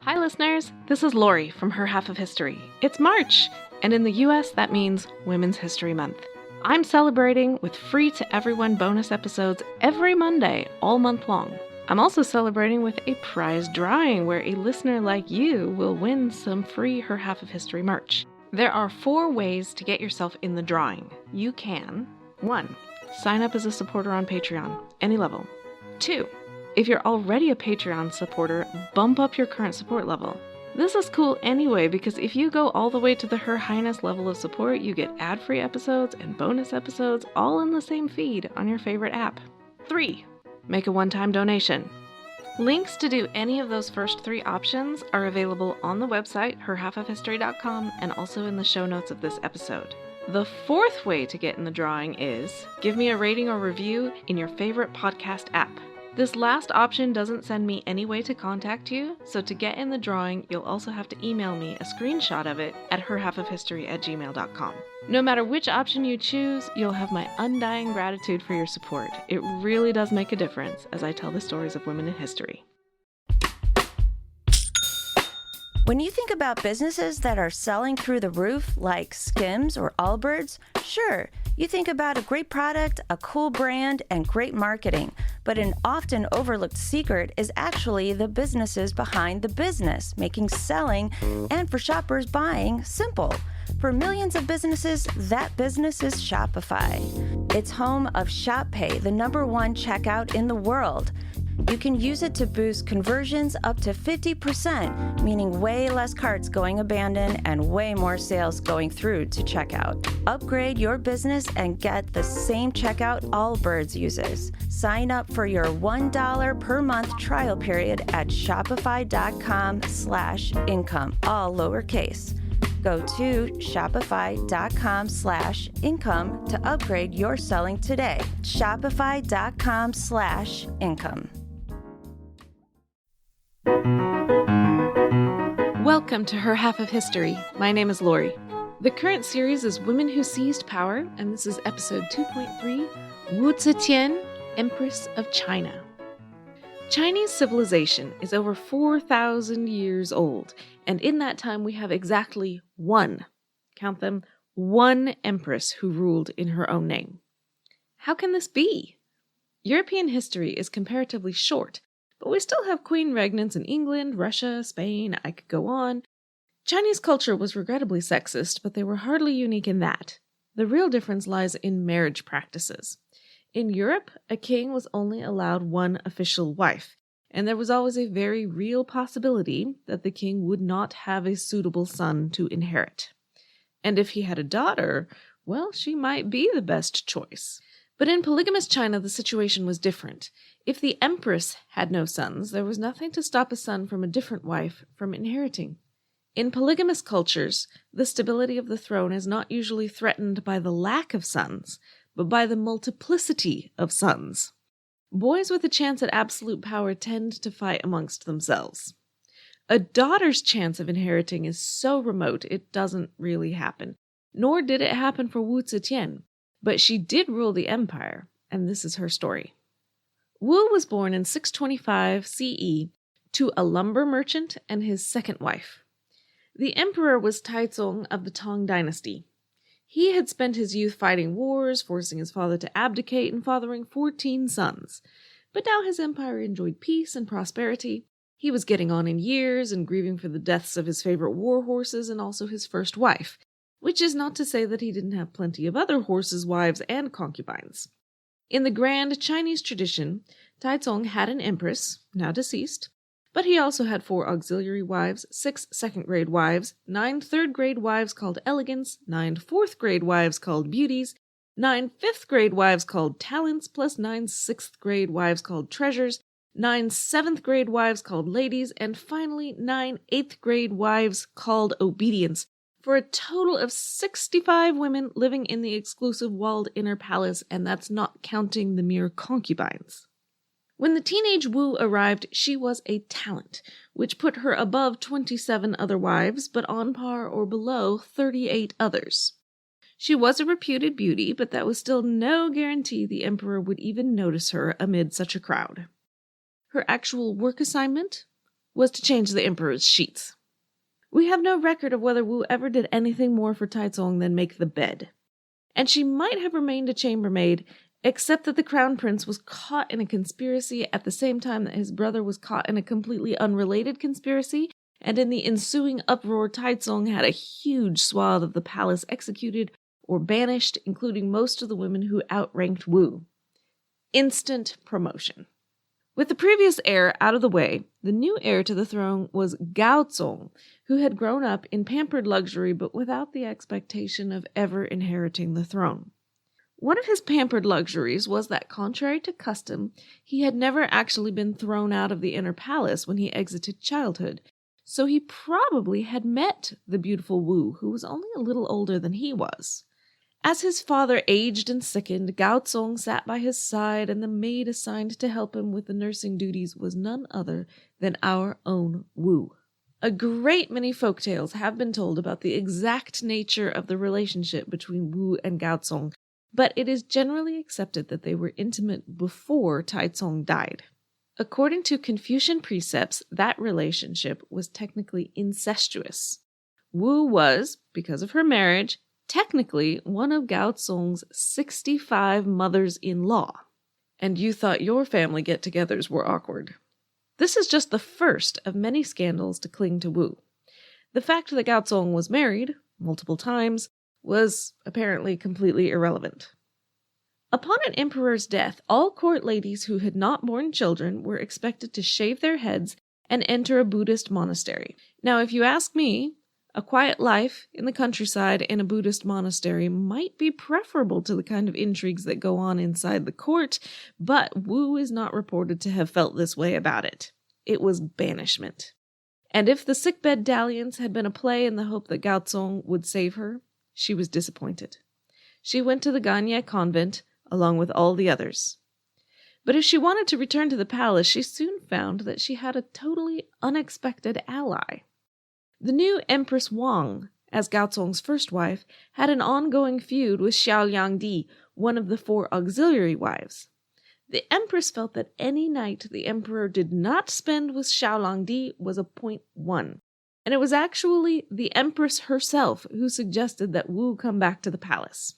Hi listeners, this is Lori from Her Half of History. It's March, and in the US that means Women's History Month. I'm celebrating with free to everyone bonus episodes every Monday, all month long. I'm also celebrating with a prize drawing where a listener like you will win some free Her Half of History merch. There are 4 ways to get yourself in the drawing. You can 1. Sign up as a supporter on Patreon, any level. 2. If you're already a Patreon supporter, bump up your current support level. This is cool anyway because if you go all the way to the Her Highness level of support, you get ad-free episodes and bonus episodes all in the same feed on your favorite app. 3. Make a one-time donation. Links to do any of those first 3 options are available on the website, herhalfofhistory.com, and also in the show notes of this episode. The 4th way to get in the drawing is give me a rating or review in your favorite podcast app. This last option doesn't send me any way to contact you, so to get in the drawing, you'll also have to email me a screenshot of it at herhalfofhistory@gmail.com. No matter which option you choose, you'll have my undying gratitude for your support. It really does make a difference as I tell the stories of women in history. When you think about businesses that are selling through the roof, like Skims or Allbirds, sure, you think about a great product, a cool brand, and great marketing. But an often overlooked secret is actually the businesses behind the business, making selling and for shoppers buying simple. For millions of businesses, that business is Shopify. It's home of ShopPay, the #1 checkout in the world. You can use it to boost conversions up to 50%, meaning way less carts going abandoned and way more sales going through to checkout. Upgrade your business and get the same checkout Allbirds uses. Sign up for your $1 per month trial period at shopify.com/income, all lowercase. Go to shopify.com/income to upgrade your selling today. Shopify.com/income. Welcome to Her Half of History. My name is Lori. The current series is Women Who Seized Power, and this is episode 2.3, Wu Zetian, Empress of China. Chinese civilization is over 4,000 years old, and in that time we have exactly one, count them, one empress who ruled in her own name. How can this be? European history is comparatively short, but we still have queen regnants in England, Russia, Spain, I could go on. Chinese culture was regrettably sexist, but they were hardly unique in that. The real difference lies in marriage practices. In Europe, a king was only allowed one official wife, and there was always a very real possibility that the king would not have a suitable son to inherit. And if he had a daughter, well, she might be the best choice. But in polygamous China, the situation was different. If the empress had no sons, there was nothing to stop a son from a different wife from inheriting. In polygamous cultures, the stability of the throne is not usually threatened by the lack of sons, but by the multiplicity of sons. Boys with a chance at absolute power tend to fight amongst themselves. A daughter's chance of inheriting is so remote it doesn't really happen, nor did it happen for Wu Zetian. But she did rule the empire, and this is her story. Wu was born in 625 CE to a lumber merchant and his second wife. The emperor was Taizong of the Tang dynasty. He had spent his youth fighting wars, forcing his father to abdicate and fathering 14 sons. But now his empire enjoyed peace and prosperity. He was getting on in years and grieving for the deaths of his favorite war horses and also his first wife. Which is not to say that he didn't have plenty of other horses, wives, and concubines. In the grand Chinese tradition, Taizong had an empress, now deceased, but he also had 4 auxiliary wives, 6 second-grade wives, 9 third-grade wives called elegants, 9 fourth-grade wives called beauties, 9 fifth-grade wives called talents, plus 9 sixth-grade wives called treasures, 9 seventh-grade wives called ladies, and finally 9 eighth-grade wives called obedience, for a total of 65 women living in the exclusive walled inner palace, and that's not counting the mere concubines. When the teenage Wu arrived, she was a talent, which put her above 27 other wives, but on par or below 38 others. She was a reputed beauty, but that was still no guarantee the emperor would even notice her amid such a crowd. Her actual work assignment? was to change the emperor's sheets. We have no record of whether Wu ever did anything more for Taizong than make the bed. And she might have remained a chambermaid, except that the crown prince was caught in a conspiracy at the same time that his brother was caught in a completely unrelated conspiracy, and in the ensuing uproar, Taizong had a huge swath of the palace executed or banished, including most of the women who outranked Wu. Instant promotion. With the previous heir out of the way, the new heir to the throne was Gaozong, who had grown up in pampered luxury but without the expectation of ever inheriting the throne. One of his pampered luxuries was that, contrary to custom, he had never actually been thrown out of the inner palace when he exited childhood, so he probably had met the beautiful Wu, who was only a little older than he was. As his father aged and sickened, Gaozong sat by his side, and the maid assigned to help him with the nursing duties was none other than our own Wu. A great many folktales have been told about the exact nature of the relationship between Wu and Gaozong, but it is generally accepted that they were intimate before Taizong died. According to Confucian precepts, that relationship was technically incestuous. Wu was, because of her marriage, technically one of Gaozong's 65 mothers-in-law. And you thought your family get-togethers were awkward. This is just the first of many scandals to cling to Wu. The fact that Gaozong was married, multiple times, was apparently completely irrelevant. Upon an emperor's death, all court ladies who had not borne children were expected to shave their heads and enter a Buddhist monastery. Now, if you ask me, a quiet life in the countryside in a Buddhist monastery might be preferable to the kind of intrigues that go on inside the court, but Wu is not reported to have felt this way about it. It was banishment. And if the sickbed dalliance had been a play in the hope that Gaozong would save her, she was disappointed. She went to the Ganye convent, along with all the others. But if she wanted to return to the palace, she soon found that she had a totally unexpected ally. The new Empress Wang, as Gaozong's first wife, had an ongoing feud with Xiaoliangdi, one of the 4 auxiliary wives. The Empress felt that any night the emperor did not spend with Xiaoliangdi was a point won, and it was actually the Empress herself who suggested that Wu come back to the palace.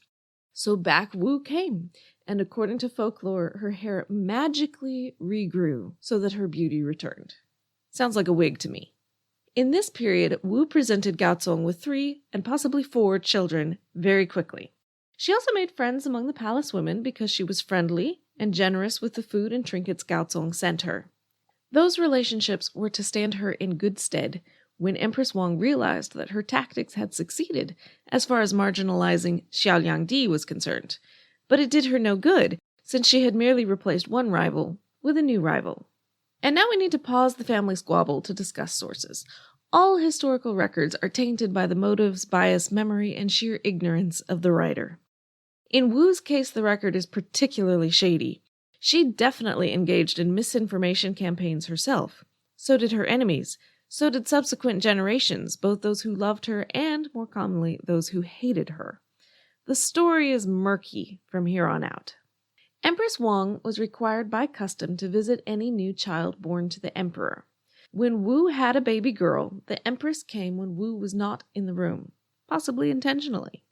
So back Wu came, and according to folklore, her hair magically regrew so that her beauty returned. Sounds like a wig to me. In this period, Wu presented Gaozong with 3 and possibly 4 children very quickly. She also made friends among the palace women because she was friendly and generous with the food and trinkets Gaozong sent her. Those relationships were to stand her in good stead when Empress Wang realized that her tactics had succeeded as far as marginalizing Xiaoliangdi was concerned. But it did her no good, since she had merely replaced one rival with a new rival. And now we need to pause the family squabble to discuss sources. All historical records are tainted by the motives, bias, memory, and sheer ignorance of the writer. In Wu's case, the record is particularly shady. She definitely engaged in misinformation campaigns herself. So did her enemies. So did subsequent generations, both those who loved her and, more commonly, those who hated her. The story is murky from here on out. Empress Wang was required by custom to visit any new child born to the emperor. When Wu had a baby girl, the empress came when Wu was not in the room, possibly intentionally.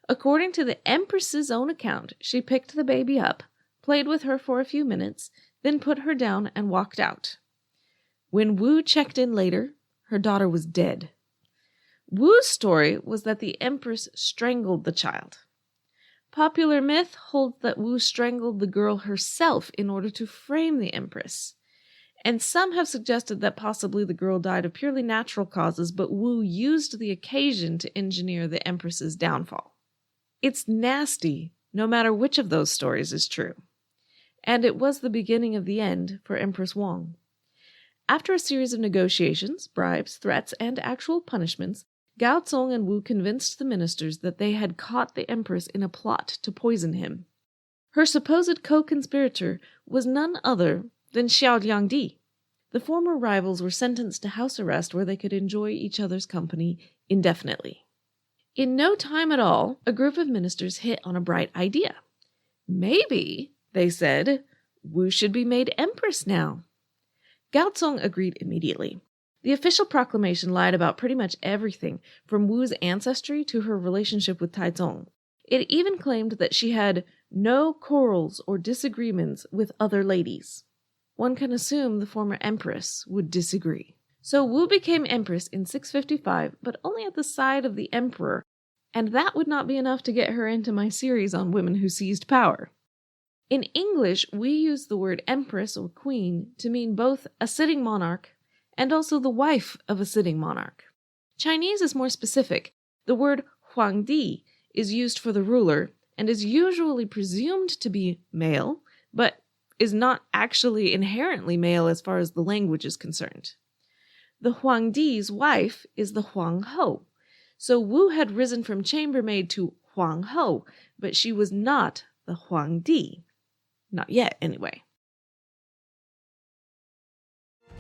According to the empress's own account, she picked the baby up, played with her for a few minutes, then put her down and walked out. When Wu checked in later, her daughter was dead. Wu's story was that the empress strangled the child. Popular myth holds that Wu strangled the girl herself in order to frame the empress. And some have suggested that possibly the girl died of purely natural causes, but Wu used the occasion to engineer the empress's downfall. It's nasty, no matter which of those stories is true. And it was the beginning of the end for Empress Wang. After a series of negotiations, bribes, threats, and actual punishments, Gaozong and Wu convinced the ministers that they had caught the empress in a plot to poison him. Her supposed co-conspirator was none other than Xiaoliangdi. The former rivals were sentenced to house arrest where they could enjoy each other's company indefinitely. In no time at all, a group of ministers hit on a bright idea. Maybe, they said, Wu should be made empress now. Gaozong agreed immediately. The official proclamation lied about pretty much everything, from Wu's ancestry to her relationship with Taizong. It even claimed that she had no quarrels or disagreements with other ladies. One can assume the former empress would disagree. So Wu became empress in 655, but only at the side of the emperor, and that would not be enough to get her into my series on women who seized power. In English, we use the word empress or queen to mean both a sitting monarch and also the wife of a sitting monarch. Chinese is more specific. The word huangdi is used for the ruler and is usually presumed to be male, but is not actually inherently male as far as the language is concerned. The huangdi's wife is the huangho. So Wu had risen from chambermaid to huangho, but she was not the huangdi. Not yet, anyway.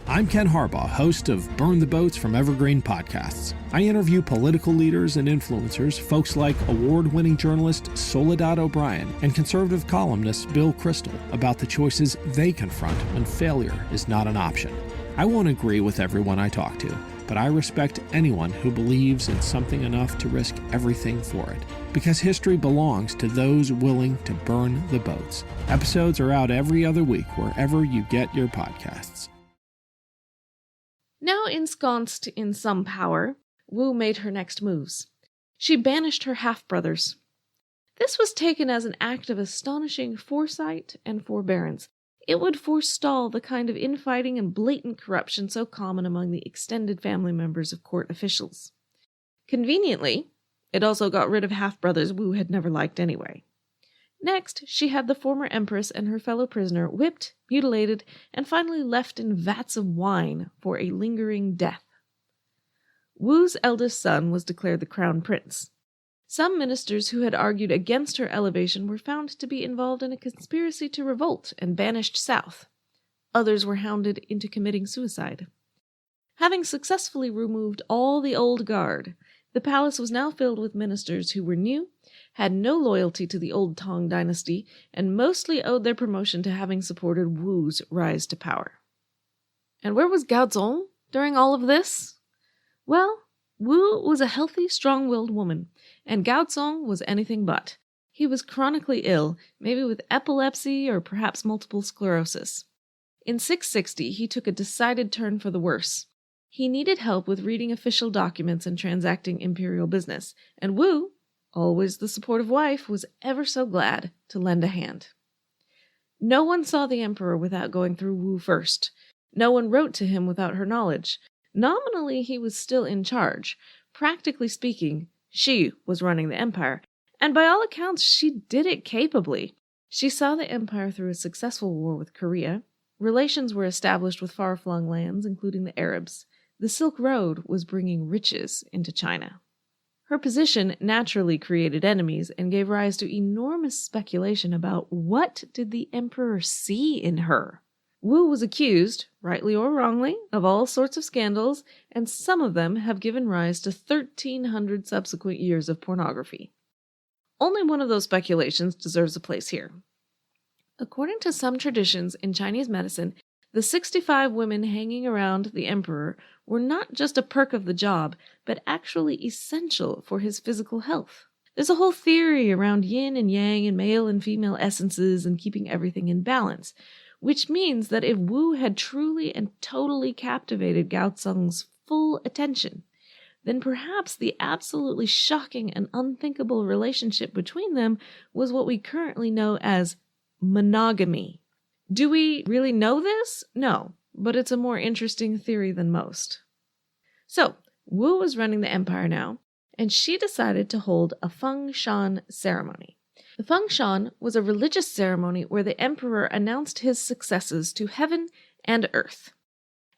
I'm Ken Harbaugh, host of Burn the Boats from Evergreen Podcasts. I interview political leaders and influencers, folks like award-winning journalist Soledad O'Brien and conservative columnist Bill Kristol, about the choices they confront when failure is not an option. I won't agree with everyone I talk to, but I respect anyone who believes in something enough to risk everything for it. Because history belongs to those willing to burn the boats. Episodes are out every other week wherever you get your podcasts. Now ensconced in some power, Wu made her next moves. She banished her half-brothers. This was taken as an act of astonishing foresight and forbearance. It would forestall the kind of infighting and blatant corruption so common among the extended family members of court officials. Conveniently, it also got rid of half-brothers Wu had never liked anyway. Next, she had the former empress and her fellow prisoner whipped, mutilated, and finally left in vats of wine for a lingering death. Wu's eldest son was declared the crown prince. Some ministers who had argued against her elevation were found to be involved in a conspiracy to revolt and banished south. Others were hounded into committing suicide. Having successfully removed all the old guard, the palace was now filled with ministers who were new, had no loyalty to the old Tang dynasty, and mostly owed their promotion to having supported Wu's rise to power. And where was Gaozong during all of this? Well, Wu was a healthy, strong-willed woman, and Gaozong was anything but. He was chronically ill, maybe with epilepsy or perhaps multiple sclerosis. In 660, he took a decided turn for the worse. He needed help with reading official documents and transacting imperial business, and Wu, always the supportive wife, was ever so glad to lend a hand. No one saw the emperor without going through Wu first. No one wrote to him without her knowledge. Nominally, he was still in charge. Practically speaking, she was running the empire, and by all accounts, she did it capably. She saw the empire through a successful war with Korea. Relations were established with far-flung lands, including the Arabs. The Silk Road was bringing riches into China. Her position naturally created enemies and gave rise to enormous speculation about what did the emperor see in her. Wu was accused, rightly or wrongly, of all sorts of scandals, and some of them have given rise to 1,300 subsequent years of pornography. Only one of those speculations deserves a place here. According to some traditions in Chinese medicine, the 65 women hanging around the emperor were not just a perk of the job, but actually essential for his physical health. There's a whole theory around yin and yang and male and female essences and keeping everything in balance, which means that if Wu had truly and totally captivated Gaozong's full attention, then perhaps the absolutely shocking and unthinkable relationship between them was what we currently know as monogamy. Do we really know this? No, but it's a more interesting theory than most. So, Wu was running the empire now, and she decided to hold a fengshan ceremony. The fengshan was a religious ceremony where the emperor announced his successes to heaven and earth.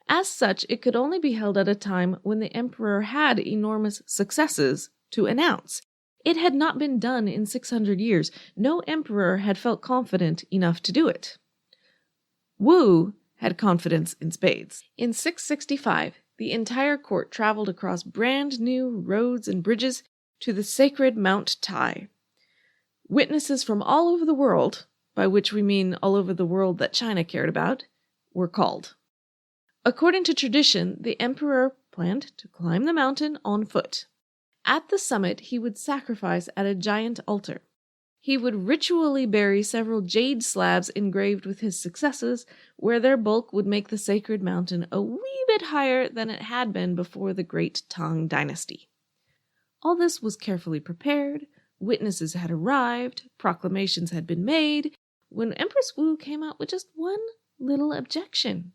As such, it could only be held at a time when the emperor had enormous successes to announce. It had not been done in 600 years. No emperor had felt confident enough to do it. Wu had confidence in spades. In 665, the entire court traveled across brand new roads and bridges to the sacred Mount Tai. Witnesses from all over the world, by which we mean all over the world that China cared about, were called. According to tradition, the emperor planned to climb the mountain on foot. At the summit, he would sacrifice at a giant altar. He would ritually bury several jade slabs engraved with his successes, where their bulk would make the sacred mountain a wee bit higher than it had been before the Great Tang Dynasty. All this was carefully prepared, witnesses had arrived, proclamations had been made, when Empress Wu came out with just one little objection.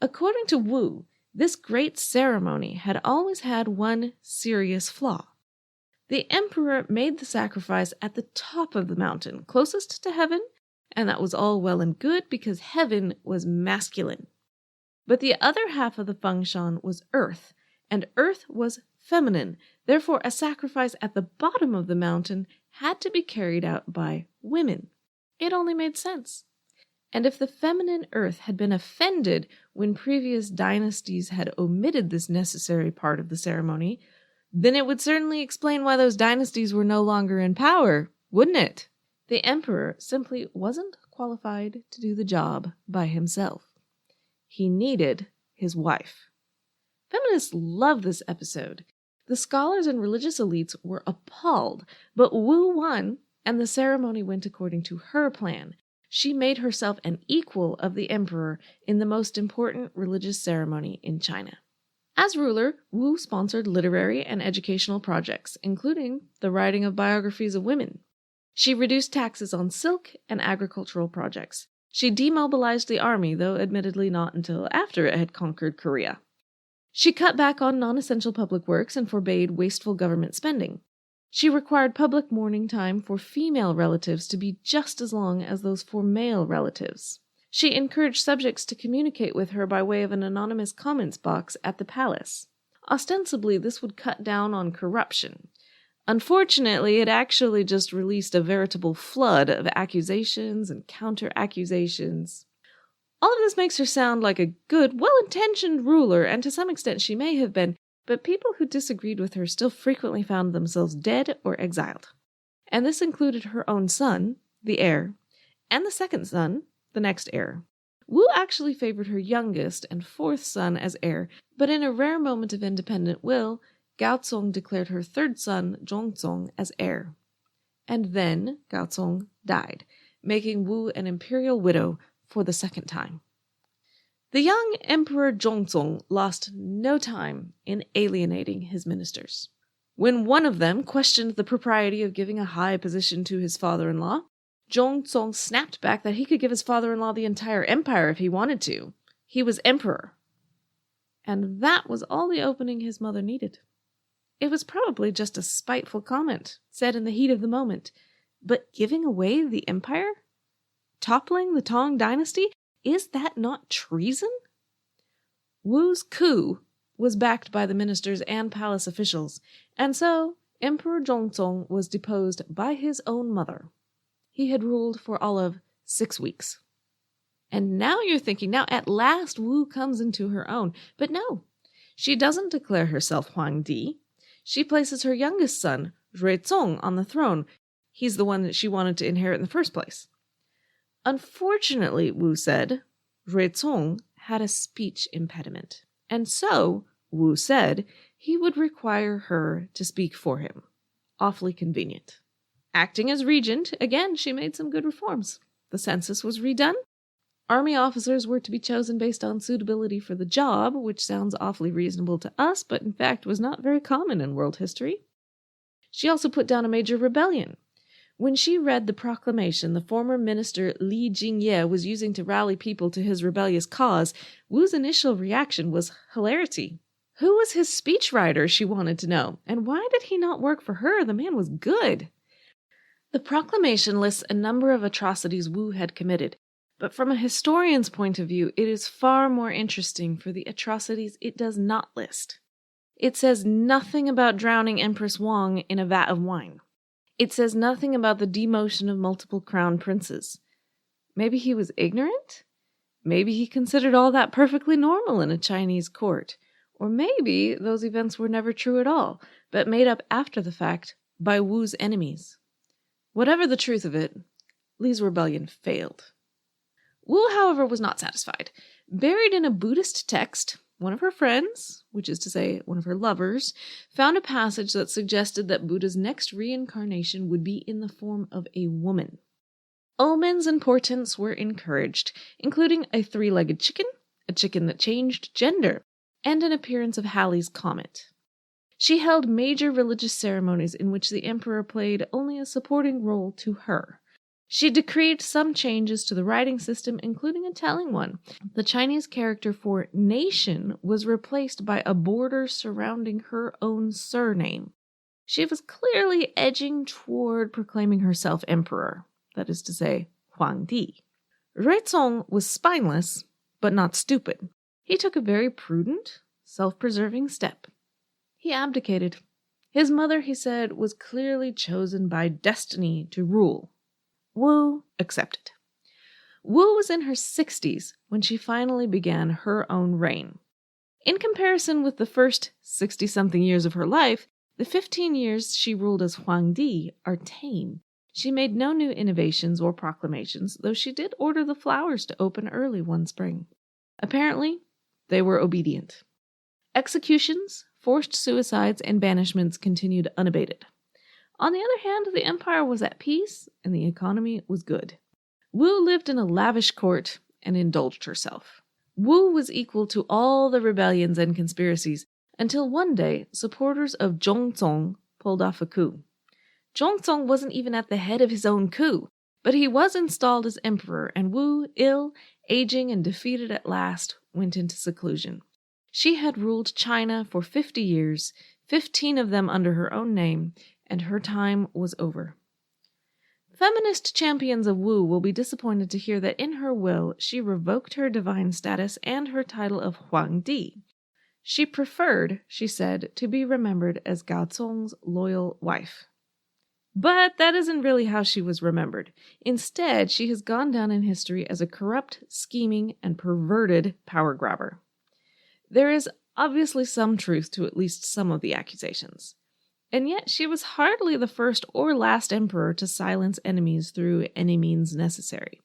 According to Wu, this great ceremony had always had one serious flaw. The emperor made the sacrifice at the top of the mountain, closest to heaven, and that was all well and good because heaven was masculine. But the other half of the fengshan was earth, and earth was feminine. Therefore, a sacrifice at the bottom of the mountain had to be carried out by women. It only made sense. And if the feminine earth had been offended when previous dynasties had omitted this necessary part of the ceremony, then it would certainly explain why those dynasties were no longer in power, wouldn't it? The emperor simply wasn't qualified to do the job by himself. He needed his wife. Feminists love this episode. The scholars and religious elites were appalled, but Wu won, and the ceremony went according to her plan. She made herself an equal of the emperor in the most important religious ceremony in China. As ruler, Wu sponsored literary and educational projects, including the writing of biographies of women. She reduced taxes on silk and agricultural projects. She demobilized the army, though admittedly not until after it had conquered Korea. She cut back on non-essential public works and forbade wasteful government spending. She required public mourning time for female relatives to be just as long as those for male relatives. She encouraged subjects to communicate with her by way of an anonymous comments box at the palace. Ostensibly, this would cut down on corruption. Unfortunately, it actually just released a veritable flood of accusations and counter-accusations. All of this makes her sound like a good, well-intentioned ruler, and to some extent she may have been, but people who disagreed with her still frequently found themselves dead or exiled. And this included her own son, the heir, and the second son, the next heir. Wu actually favored her youngest and fourth son as heir, but in a rare moment of independent will, Gaozong declared her third son, Zhongzong, as heir. And then Gaozong died, making Wu an imperial widow for the second time. The young Emperor Zhongzong lost no time in alienating his ministers. When one of them questioned the propriety of giving a high position to his father-in-law, Zhongzong snapped back that he could give his father-in-law the entire empire if he wanted to. He was emperor. And that was all the opening his mother needed. It was probably just a spiteful comment, said in the heat of the moment. But giving away the empire? Toppling the Tang Dynasty? Is that not treason? Wu's coup was backed by the ministers and palace officials, and so Emperor Zhongzong was deposed by his own mother. He had ruled for all of 6 weeks. And now you're thinking, now at last Wu comes into her own. But no, she doesn't declare herself Huangdi. She places her youngest son, Ruizong, on the throne. He's the one that she wanted to inherit in the first place. Unfortunately, Wu said, Ruizong had a speech impediment. And so, Wu said, he would require her to speak for him. Awfully convenient. Acting as regent, again, she made some good reforms. The census was redone. Army officers were to be chosen based on suitability for the job, which sounds awfully reasonable to us, but in fact was not very common in world history. She also put down a major rebellion. When she read the proclamation the former minister Li Jingye was using to rally people to his rebellious cause, Wu's initial reaction was hilarity. Who was his speechwriter, she wanted to know, and why did he not work for her? The man was good. The proclamation lists a number of atrocities Wu had committed, but from a historian's point of view, it is far more interesting for the atrocities it does not list. It says nothing about drowning Empress Wang in a vat of wine. It says nothing about the demotion of multiple crown princes. Maybe he was ignorant? Maybe he considered all that perfectly normal in a Chinese court. Or maybe those events were never true at all, but made up after the fact by Wu's enemies. Whatever the truth of it, Li's rebellion failed. Wu, however, was not satisfied. Buried in a Buddhist text, one of her friends, which is to say one of her lovers, found a passage that suggested that Buddha's next reincarnation would be in the form of a woman. Omens and portents were encouraged, including a 3-legged chicken, a chicken that changed gender, and an appearance of Halley's Comet. She held major religious ceremonies in which the emperor played only a supporting role to her. She decreed some changes to the writing system, including a telling one. The Chinese character for nation was replaced by a border surrounding her own surname. She was clearly edging toward proclaiming herself emperor, that is to say, Huangdi. Ruizong was spineless, but not stupid. He took a very prudent, self-preserving step. He abdicated. His mother, he said, was clearly chosen by destiny to rule. Wu accepted. Wu was in her 60s when she finally began her own reign. In comparison with the first 60-something years of her life, the 15 years she ruled as Huangdi are tame. She made no new innovations or proclamations, though she did order the flowers to open early one spring. Apparently, they were obedient. Executions, forced suicides, and banishments continued unabated. On the other hand, the empire was at peace and the economy was good. Wu lived in a lavish court and indulged herself. Wu was equal to all the rebellions and conspiracies until one day supporters of Zhongzong pulled off a coup. Zhongzong wasn't even at the head of his own coup, but he was installed as emperor, and Wu, ill, aging, and defeated at last, went into seclusion. She had ruled China for 50 years, 15 of them under her own name, and her time was over. Feminist champions of Wu will be disappointed to hear that in her will she revoked her divine status and her title of Huangdi. She preferred, she said, to be remembered as Gaozong's loyal wife. But that isn't really how she was remembered. Instead, she has gone down in history as a corrupt, scheming, and perverted power grabber. There is obviously some truth to at least some of the accusations. And yet she was hardly the first or last emperor to silence enemies through any means necessary.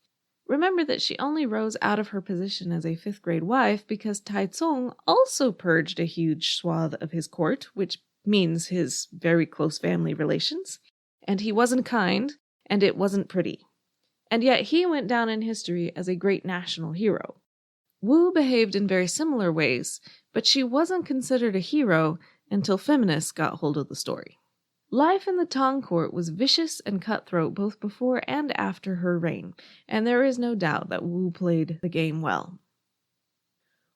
Remember that she only rose out of her position as a 5th-grade wife because Taizong also purged a huge swath of his court, which means his very close family relations. And he wasn't kind, and it wasn't pretty. And yet he went down in history as a great national hero. Wu behaved in very similar ways, but she wasn't considered a hero until feminists got hold of the story. Life in the Tang court was vicious and cutthroat both before and after her reign, and there is no doubt that Wu played the game well.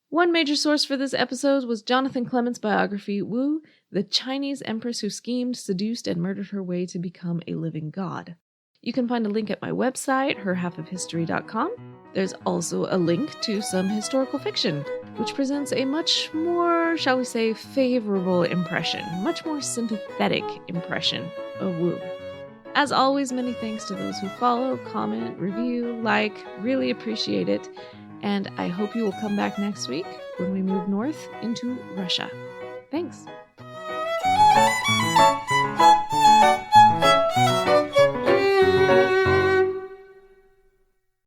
One major source for this episode was Jonathan Clement's biography, Wu, the Chinese empress who schemed, seduced, and murdered her way to become a living god. You can find a link at my website, herhalfofhistory.com. There's also a link to some historical fiction, which presents a much more, shall we say, favorable impression, much more sympathetic impression of Wu. As always, many thanks to those who follow, comment, review, like, really appreciate it. And I hope you will come back next week when we move north into Russia. Thanks.